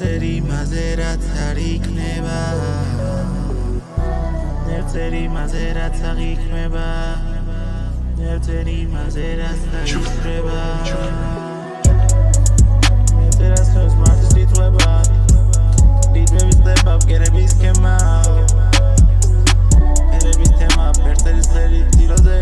ნევწერი იმაზე რაც არ იქნება ნევწერი იმაზე რაც არ იქნება ნევწერი იმაზე რაც არ იქნება ნევწერას ხევს მარტის ლითვება ლითვების ხდება ბგერების სქემა ერების თემა პერწერის ხელით ძიროზე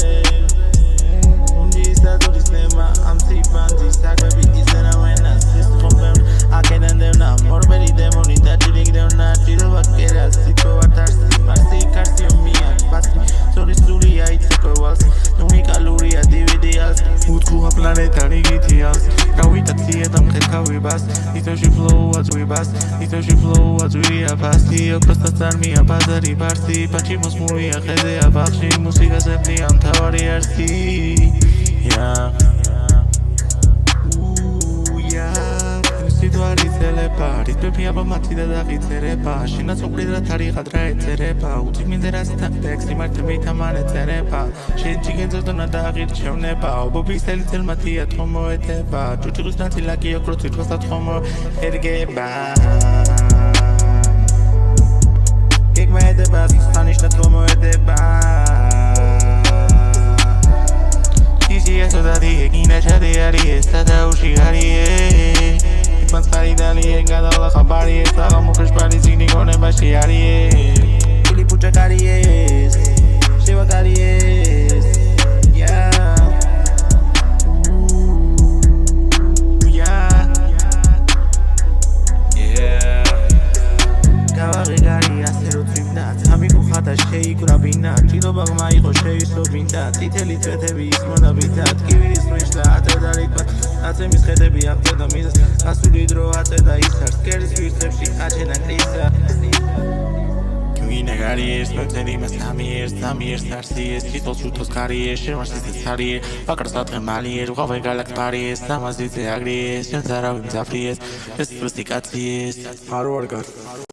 უნჯის დადურის ნემა ამ ციფანძის საკვები იზერავენას ის ხომბევ აკედან დევნა მორბელი დემონი დაჭირიგდევნა ჭირობა კერას სიტყვათ არსი მარსი კარსიუმია ბასრი ზოლის სულია იცეკვევალს უნიკალურია დივიდიალს უთქუა პლანეტა რიგითიალს გავიტაცია და მხედავებას ითოში ფლოუა ძვიბას ითოში ფლოუა ძვირია ფასი ოქროსთან წარმია ბაზარი ბარსი პაჩი მოსმულია ხედეა ბახში მუსიკაზე მდია მთავარი არსი რითმები აბამათი და დაღიწერება შინაც უყრიდრად არიღად რა ეწერება უციგმინდერას ტექსტი მარტივით ამან ეწერება შენ ჩიგენძოდონა და აღირჩევნება ობობის ელიცელ მათია თხო მოედება ჭუჭუღის ნაწილაკი ოქრო ცირკოსა თხო მოერგება გეგმედება სუსტანიშნა თხო მოედება ისი ესოდადი ეგინა ჩადე არის ეს სადაუში არის Mansari dali gadala khabari saga mukhish pari zini gone bashi aries Ili pucha karies Shiva karies Yeah Kawari gari asero twimdat Hamiku khata sheikura binat Ჭირობა ღმა იყო შეისობინდათ წითელი წვეთები ისმოდა ბითად კივირის მიშლა აწევდა რიტმად აწემის ხედები აღწევდა მიზას გასული დრო აწევდა ისარს კერის ვირცებში აჩენა კრისა Кюина гариес, ნოთერი მასამიეს, სამიეს არსიეს, თითოს უთოს კარიეს, შემარსის ცარიე, ფაკრსად ღმალიე, რუღავე გალაქტარიეს, სამაზიზე აგრიეს, შენ ზარავი მძაფრიეს, ეს პროსტიკაციეს, არ ვარ გარ